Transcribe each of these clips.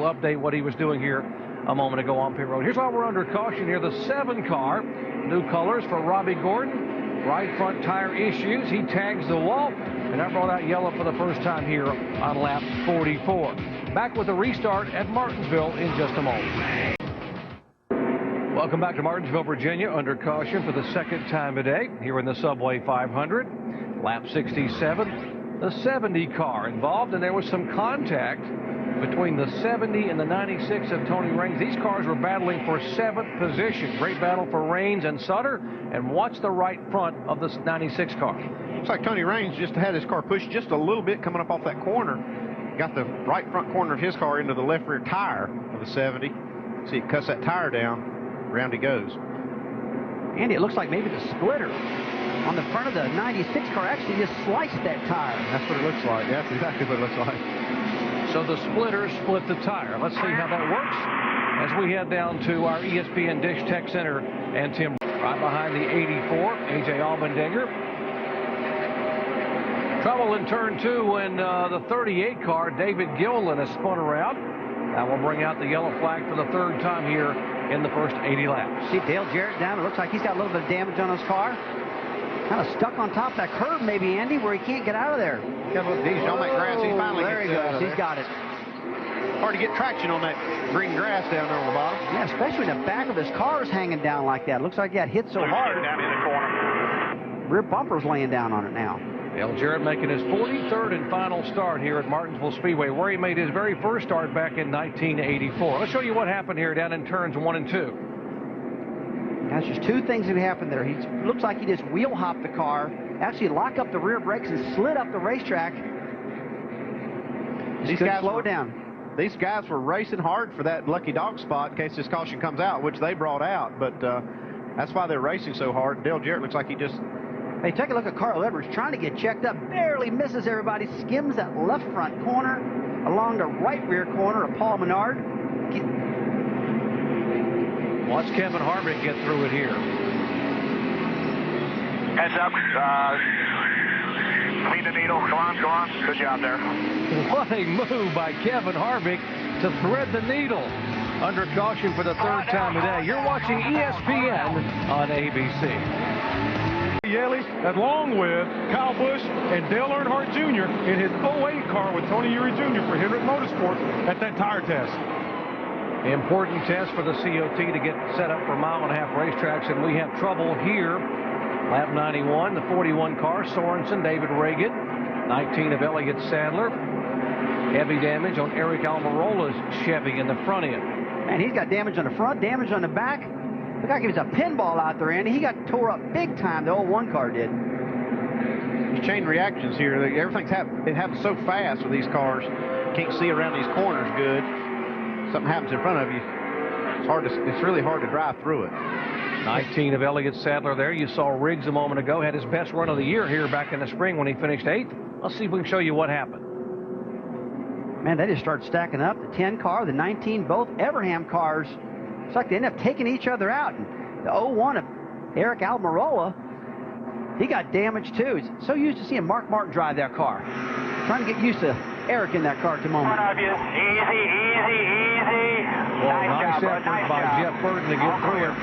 we'll update what he was doing here a moment ago on pit road. Here's why we're under caution here. The 7 car, new colors for Robbie Gordon. Right front tire issues. He tags the wall, and that brought out yellow for the first time here on lap 44. Back with a restart at Martinsville in just a moment. Welcome back to Martinsville, Virginia, under caution for the second time today here in the Subway 500. Lap 67, the 70 car involved, and there was some contact between the 70 and the 96 of Tony Raines. These cars were battling for 7th position. Great battle for Raines and Sutter, and watch the right front of the 96 car. Looks like Tony Raines just had his car pushed just a little bit coming up off that corner. Got the right front corner of his car into the left rear tire of the 70. See, it cuts that tire down. Round he goes. Andy, it looks like maybe the splitter on the front of the 96 car actually just sliced that tire. That's what it looks like. That's exactly what it looks like. So the splitter split the tire. Let's see how that works as we head down to our ESPN Dish Tech Center and Tim. Right behind the 84, A.J. Allmendinger. Trouble in turn 2 when the 38 car, David Gilliland, has spun around. That will bring out the yellow flag for the 3rd time here in the first 80 laps. See Dale Jarrett down. It looks like he's got a little bit of damage on his car. Kind of stuck on top of that curb, maybe, Andy, where he can't get out of there. Got a little diesel on that grass. He finally there he goes. He's got it. Hard to get traction on that green grass down there on the bottom. Yeah, especially when the back of his car is hanging down like that. Looks like he got hit so hard. Down in the corner. Rear bumper's laying down on it now. Dale Jarrett making his 43rd and final start here at Martinsville Speedway, where he made his very first start back in 1984. Let's show you what happened here down in turns 1 and 2. That's just 2 things that happened there. He looks like he just wheel hopped the car, actually locked up the rear brakes and slid up the racetrack. These guys slow down. These guys were racing hard for that lucky dog spot in case this caution comes out, which they brought out. But that's why they're racing so hard. Dale Jarrett looks like he just... Hey, take a look at Carl Edwards trying to get checked up. Barely misses everybody. Skims that left front corner along the right rear corner of Paul Menard. Watch Kevin Harvick get through it here. Heads up. Clean the needle. Come on, come on. Good job there. What a move by Kevin Harvick to thread the needle. Under caution for the 3rd time today. You're watching ESPN on ABC. Yaley, along with Kyle Busch and Dale Earnhardt Jr. in his 08 car with Tony Eury Jr. for Hendrick Motorsports at that tire test. Important test for the COT to get set up for mile-and-a-half racetracks, and we have trouble here. Lap 91, the 41 car, Sorensen, David Reagan, 19 of Elliott Sadler. Heavy damage on Eric Almirola's Chevy in the front end. And he's got damage on the front, damage on the back. Looked like he was a pinball out there, Andy. He got tore up big time, the 01 car did. These chain reactions here, everything's it happens so fast with these cars. Can't see around these corners good. Something happens in front of you. It's really hard to drive through it. 19 of Elliott Sadler there. You saw Riggs a moment ago. Had his best run of the year here back in the spring when he finished 8th. Let's see if we can show you what happened. Man, they just start stacking up. The 10 car, the 19, both Everham cars. It's like they end up taking each other out. And the 01 of Eric Almirola, he got damaged too. He's so used to seeing Mark Martin drive that car. Trying to get used to Eric in that car at the moment. Easy, easy, easy. Well, nice effort by Jeff Burton to get through it.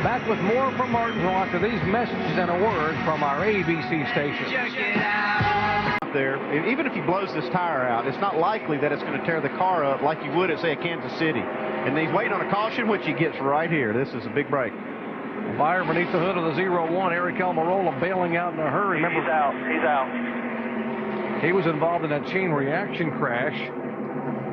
Back with more from Martinsville after these messages and a word from our ABC station. There, even if he blows this tire out, it's not likely that it's going to tear the car up like you would at, say, a Kansas City. And he's waiting on a caution, which he gets right here. This is a big break. Fire beneath the hood of the 01, Eric Almirola bailing out in a hurry. Remember, he's out. He's out. He was involved in that chain reaction crash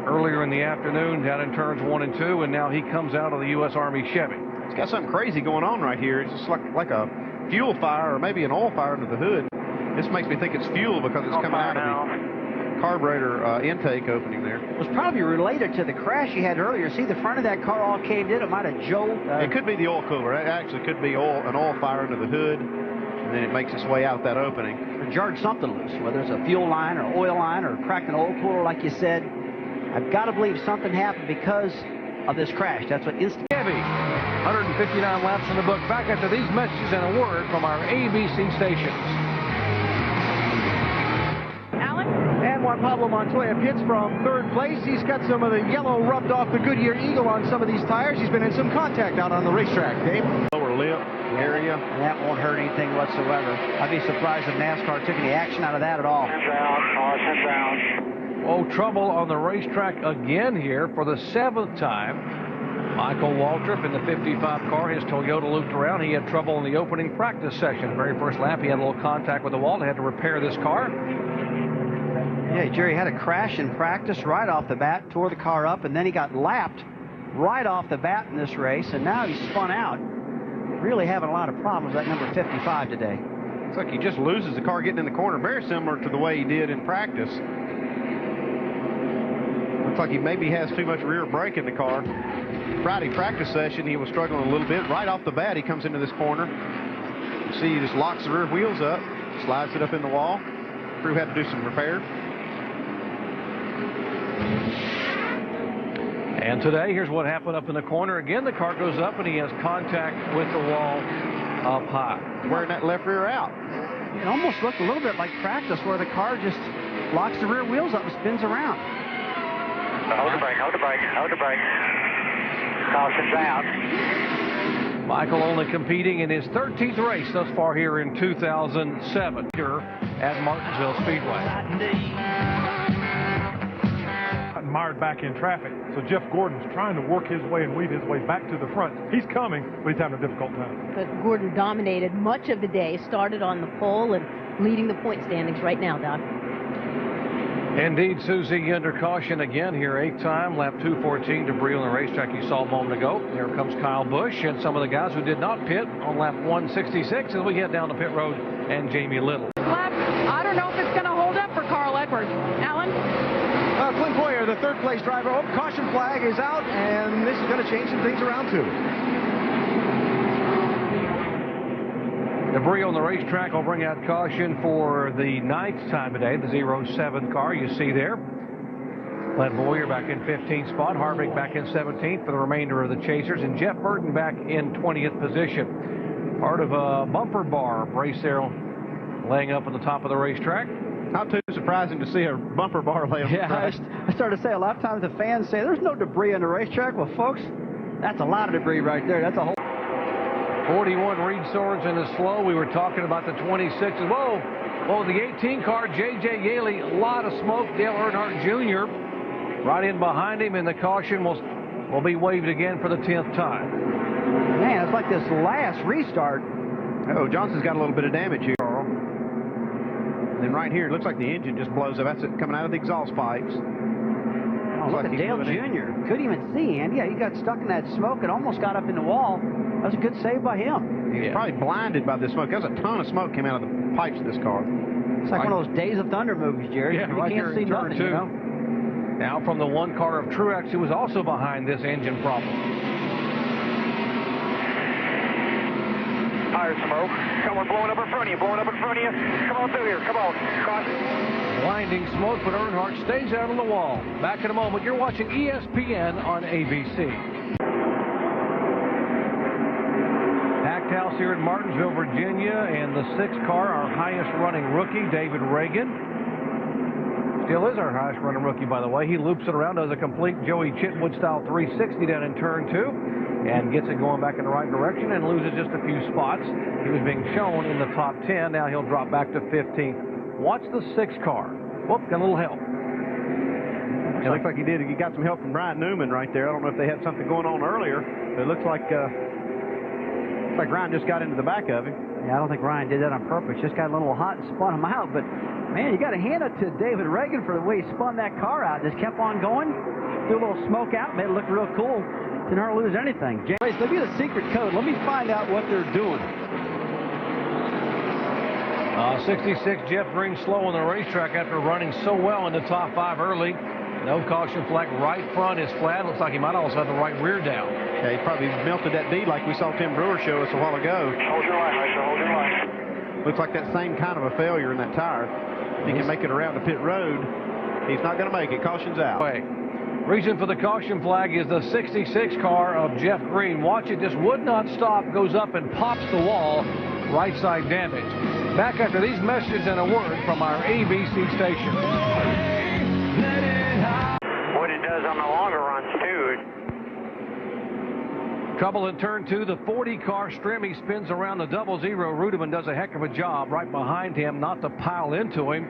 earlier in the afternoon down in turns 1 and 2, and now he comes out of the U.S. Army Chevy. It's got something crazy going on right here. It's just like a fuel fire or maybe an oil fire under the hood. This makes me think it's fuel because it's coming out of the carburetor intake opening there. It was probably related to the crash he had earlier. See the front of that car all caved in. It might have jolted. It could be the oil cooler. It actually could be an oil fire under the hood, and then it makes its way out that opening. Or jarred something loose, whether it's a fuel line or oil line or cracked an oil cooler like you said. I've got to believe something happened because of this crash. That's what Heavy. 159 laps in the book. Back after these messages and a word from our ABC stations. Alex? And time Juan Pablo Montoya pits from third place. He's got some of the yellow rubbed off the Goodyear Eagle on some of these tires. He's been in some contact out on the racetrack, Dave. Lower lip area. And that won't hurt anything whatsoever. I'd be surprised if NASCAR took any action out of that at all. Oh, trouble on the racetrack again here for the 7th time. Michael Waltrip in the 55 car, his Toyota looped around. He had trouble in the opening practice session. Very first lap, he had a little contact with the wall. They had to repair this car. Yeah, Jerry had a crash in practice right off the bat, tore the car up, and then he got lapped right off the bat in this race, and now he's spun out. Really having a lot of problems with that number 55 today. Looks like he just loses the car getting in the corner, very similar to the way he did in practice. Looks like he maybe has too much rear brake in the car. Friday practice session, he was struggling a little bit. Right off the bat, he comes into this corner. You see, he just locks the rear wheels up, slides it up in the wall. Crew had to do some repair. And today, here's what happened up in the corner. Again, the car goes up, and he has contact with the wall up high. Wearing that left rear out. It almost looked a little bit like practice where the car just locks the rear wheels up and spins around. Hold the brake, hold the brake, hold the brake. Caution's out. Michael only competing in his 13th race thus far here in 2007 here at Martinsville Speedway. Mired back in traffic, so Jeff Gordon's trying to work his way and weave his way back to the front. He's coming, but he's having a difficult time. But Gordon dominated much of the day, started on the pole and leading the point standings right now, Doc. Indeed, Susie under caution again here, 8th time, lap 214, debris on the racetrack you saw a moment ago. Here comes Kyle Busch and some of the guys who did not pit on lap 166 as we head down the pit road, and Jamie Little. Lap, I don't know if it's going to hold up for Carl Edwards. Alan? Clint Boyer, the third place driver. Oh, caution flag is out, and this is going to change some things around too. Debris on the racetrack will bring out caution for the 9th time today, the 07 car you see there. Clint Boyer back in 15th spot, Harvick back in 17th for the remainder of the chasers, and Jeff Burton back in 20th position. Part of a bumper bar brace there laying up at the top of the racetrack. Not too surprising to see a bumper bar lay on the track. I started to say a lot of times the fans say there's no debris on the racetrack. Well, folks, that's a lot of debris right there. That's a whole 41 Reed Sorensen is slow. We were talking about the 26s. Whoa, the 18 car, J.J. Yaley, a lot of smoke. Dale Earnhardt Jr. right in behind him, and the caution will be waved again for the 10th time. Man, it's like this last restart. Oh, Johnson's got a little bit of damage here, Carl. And then right here, it looks like the engine just blows up. That's it coming out of the exhaust pipes. Oh, look at Dale Jr. Couldn't even see, Andy. Yeah, he got stuck in that smoke and almost got up in the wall. That was a good save by him. He was probably blinded by the smoke. There's a ton of smoke came out of the pipes of this car. It's like one of those Days of Thunder movies, Jerry. Yeah, you right can't see nothing, you know? Now from the one car of Truex, who was also behind this engine problem. Tire smoke. Someone blowing up in front of you, blowing up in front of you. Come on through here, come on. Caution. Blinding smoke, but Earnhardt stays out on the wall. Back in a moment. You're watching ESPN on ABC. Packed house here in Martinsville, Virginia, and the 6th car, our highest running rookie, David Reagan. Still is our highest running rookie, by the way. He loops it around, does a complete Joey Chitwood-style 360 down in turn 2, and gets it going back in the right direction and loses just a few spots. He was being shown in the top 10. Now he'll drop back to 15th. Watch the 6th car. Whoop, got a little help. It looks like he did. He got some help from Brian Newman right there. I don't know if they had something going on earlier, but it looks like Ryan just got into the back of him. Yeah, I don't think Ryan did that on purpose. Just got a little hot and spun him out. But, man, you got to hand it to David Reagan for the way he spun that car out. Just kept on going, threw a little smoke out, made it look real cool. Didn't hardly lose anything. James, let me get a secret code. Let me find out what they're doing. 66 Jeff Green slow on the racetrack after running so well in the top 5 early. No caution flag. Right front is flat. Looks like he might also have the right rear down. Yeah, he probably melted that bead like we saw Tim Brewer show us a while ago. Hold your line, Racer, hold your line. Looks like that same kind of a failure in that tire. He can make it around the pit road. He's not going to make it. Caution's out. Reason for the caution flag is the 66 car of Jeff Green. Watch it, just would not stop, goes up and pops the wall. Right side damage. Back after these messages and a word from our ABC station. it does on the longer runs, too. Trouble in turn 2, the 40 car. Strimmy spins around the 00. Rudeman does a heck of a job right behind him not to pile into him.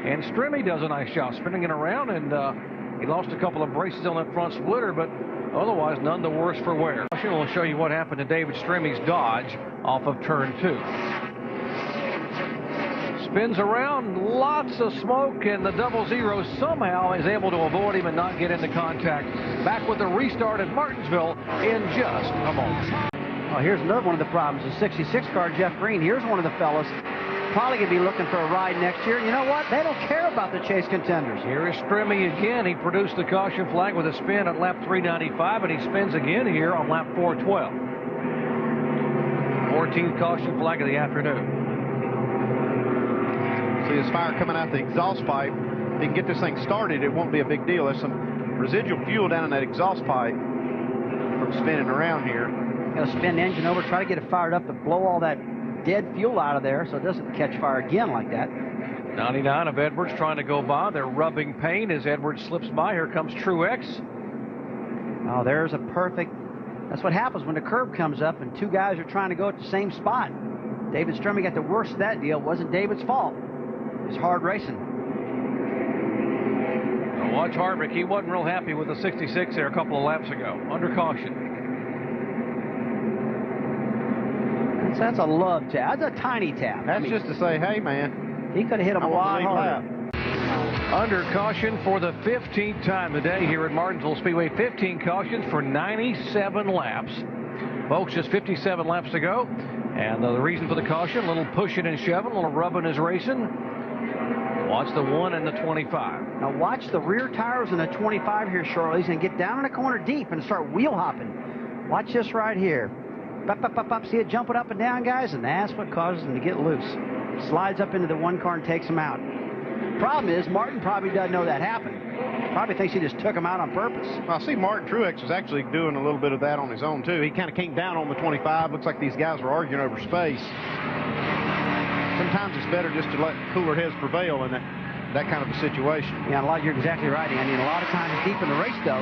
And Strimmy does a nice job spinning it around, and he lost a couple of braces on that front splitter, but otherwise none the worse for wear. We'll show you what happened to David Strimmy's Dodge off of turn 2. Spins around, lots of smoke, and the 00 somehow is able to avoid him and not get into contact. Back with the restart at Martinsville in just a moment. Well, here's another one of the problems. The 66 car, Jeff Green. Here's one of the fellas probably going to be looking for a ride next year. You know what? They don't care about the chase contenders. Here is Strimmy again. He produced the caution flag with a spin at lap 395, and he spins again here on lap 412. 14th caution flag of the afternoon. See his fire coming out the exhaust pipe. If he can get this thing started, it won't be a big deal. There's some residual fuel down in that exhaust pipe from spinning around here. Got to spin the engine over, try to get it fired up to blow all that dead fuel out of there so it doesn't catch fire again like that. 99 of Edwards trying to go by. They're rubbing paint as Edwards slips by. Here comes Truex. Oh, there's a perfect... That's what happens when the curb comes up and two guys are trying to go at the same spot. David Strimmy got the worst of that deal. It wasn't David's fault. It's hard racing. Now watch Harvick. He wasn't real happy with the 66 there a couple of laps ago. Under caution. That's a love tap. That's a tiny tap. That's just to say, hey, man. He could have hit him a lot harder. Under caution for the 15th time today here at Martinsville Speedway. 15 cautions for 97 laps. Folks, just 57 laps to go. And the reason for the caution, a little pushing and shoving, a little rubbing is racing. Watch the 1 and the 25. Now watch the rear tires in the 25 here shortly. He's going to get down in the corner deep and start wheel hopping. Watch this right here. Up, up, up, up. See it jumping up and down, guys? And that's what causes him to get loose. Slides up into the one car and takes him out. Problem is, Martin probably doesn't know that happened. Probably thinks he just took him out on purpose. Well, I see Martin Truex was actually doing a little bit of that on his own, too. He kind of came down on the 25. Looks like these guys were arguing over space. Sometimes it's better just to let cooler heads prevail in that kind of a situation. Yeah, you're exactly right, Andy. And a lot of times deep in the race, though,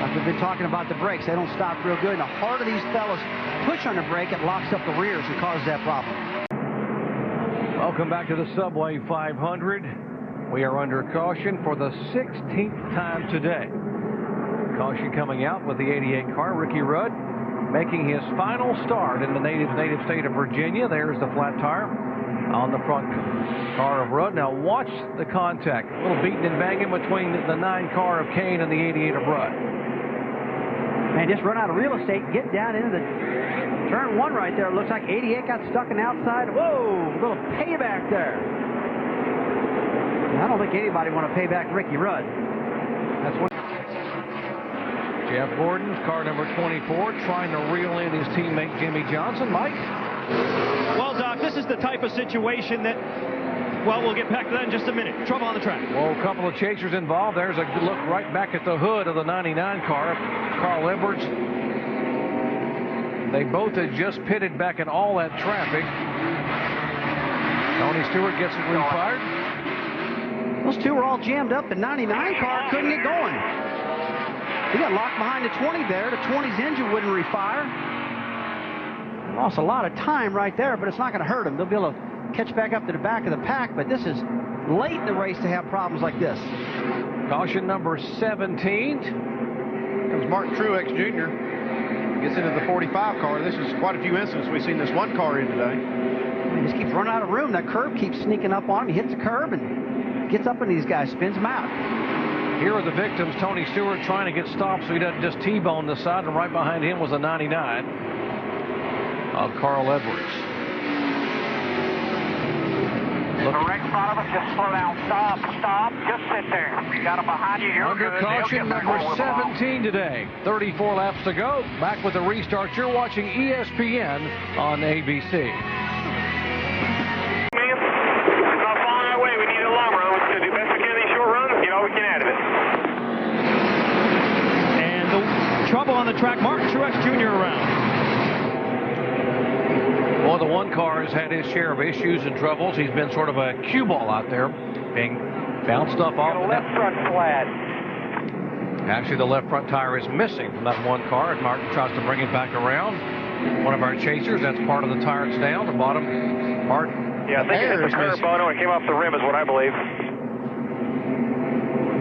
like we've been talking about the brakes, they don't stop real good. And the harder these fellas push on the brake, it locks up the rears and causes that problem. Welcome back to the Subway 500. We are under caution for the 16th time today. Caution coming out with the 88 car. Ricky Rudd making his final start in the native state of Virginia. There's the flat tire on the front car of Rudd. Now watch the contact. A little beating and banging between the 9 car of Kane and the 88 of Rudd. Man, just run out of real estate, get down into the turn 1 right there. It looks like 88 got stuck in the outside. Whoa, a little payback there. I don't think anybody want to pay back Ricky Rudd. That's what. Jeff Gordon, car number 24, trying to reel in his teammate Jimmie Johnson. Mike? Well, Doc, this is the type of situation that, well, we'll get back to that in just a minute. Trouble on the track. Well, a couple of chasers involved. There's a good look right back at the hood of the 99 car. Carl Edwards. They both had just pitted back in all that traffic. Tony Stewart gets it refired. Those two were all jammed up. The 99 car couldn't get going. He got locked behind the 20 there. The 20's engine wouldn't refire. Lost a lot of time right there, but it's not going to hurt him. They'll be able to catch back up to the back of the pack, but this is late in the race to have problems like this. Caution number 17. Comes Martin Truex Jr. Gets into the 45 car. This is quite a few incidents we've seen this one car in today. He just keeps running out of room. That curb keeps sneaking up on him. He hits the curb and gets up in these guys, spins them out. Here are the victims. Tony Stewart trying to get stopped so he doesn't just T-bone the side, and right behind him was a 99 of Carl Edwards. Correct front of us, just slow down. Stop, just sit there. You got them behind you, you're Under good. caution number 17 today. 34 laps to go. Back with the restart. You're watching ESPN on ABC. Trouble on the track. Martin Truex Jr. around. Well, the one car has had his share of issues and troubles. He's been sort of a cue ball out there, being bounced up off. Left front flat. Actually, the left front tire is missing from that one car, and Martin tries to bring it back around. One of our chasers, that's part of the tire that's down. The bottom part. Yeah, I think it hit the curb, Bono. It came off the rim is what I believe.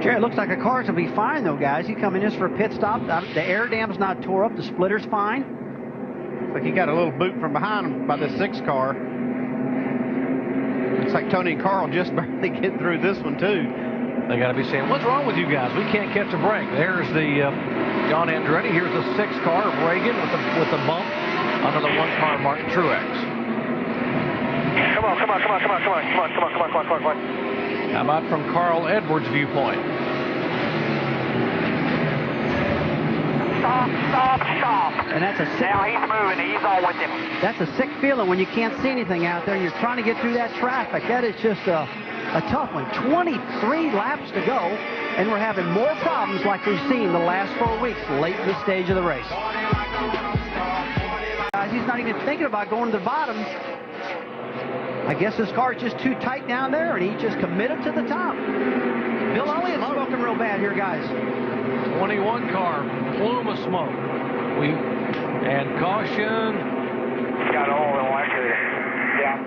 Jerry, it looks like the car's going to be fine, though, guys. You come in just for a pit stop. The air dam's not tore up. The splitter's fine. Looks like he got a little boot from behind him by the 6 car. Looks like Tony and Carl just barely get through this one, too. They got to be saying, what's wrong with you guys? We can't catch a break. There's the John Andretti. Here's the 6 car of Reagan with the bump under the 1 car Martin Truex. Come on. How about from Carl Edwards' viewpoint? Stop. And that's a sick. Now he's moving. He's all with him. That's a sick feeling when you can't see anything out there and you're trying to get through that traffic. That is just a tough one. 23 laps to go, and we're having more problems like we've seen the last 4 weeks late in the stage of the race. Guys, he's not even thinking about going to the bottom. I guess his car's just too tight down there, and he just committed to the top. Bill Elliott's smoking real bad here, guys. 21 car, plume of smoke. And caution. Got all the way. Yeah.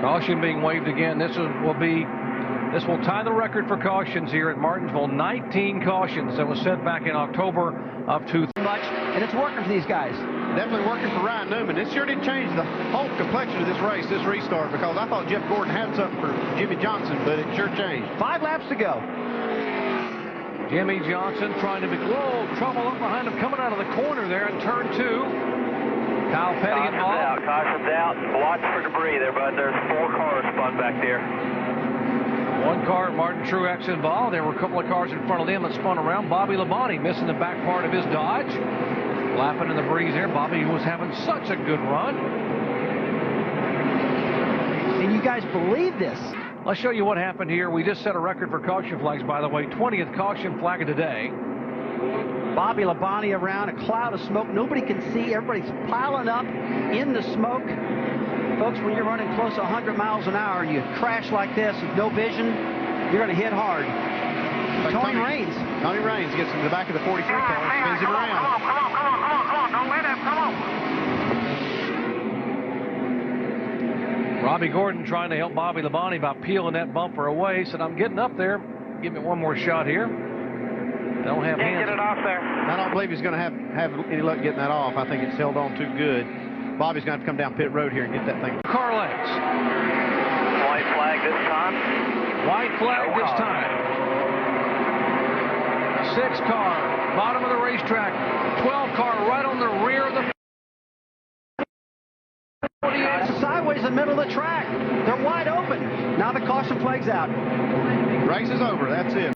Caution being waved again. This will tie the record for cautions here at Martinsville. 19 cautions that was set back in October of 2000. And it's working for these guys. Definitely working for Ryan Newman. It sure did change the whole complexion of this race, this restart, because I thought Jeff Gordon had something for Jimmie Johnson, but it sure changed. 5 laps to go. Jimmie Johnson trying to be, trouble up behind him, coming out of the corner there in turn 2. Kyle Petty involved. Caution's out. Watch for debris there, bud. There's 4 cars spun back there. 1 car, Martin Truex involved. There were a couple of cars in front of them that spun around. Bobby Labonte missing the back part of his Dodge. Flapping in the breeze there. Bobby was having such a good run. And you guys believe this? Let's show you what happened here. We just set a record for caution flags, by the way. 20th caution flag of the day. Bobby Labonte around, a cloud of smoke. Nobody can see. Everybody's piling up in the smoke. Folks, when you're running close to 100 miles an hour and you crash like this with no vision, you're going to hit hard. Tony Raines gets into the back of the 43 car, spins him around. Come on. Don't let him. Come on. Robbie Gordon trying to help Bobby Labonte by peeling that bumper away. Said, I'm getting up there. Give me one more shot here. They don't have hands. Get it off there. I don't believe he's going to have any luck getting that off. I think it's held on too good. Bobby's going to have to come down pit road here and get that thing. Car legs. White flag this time. White flag this time. 6 car, bottom of the racetrack. 12 car right on the rear of the 48. Sideways in the middle of the track. They're wide open. Now the caution flag's out. Race is over. That's it.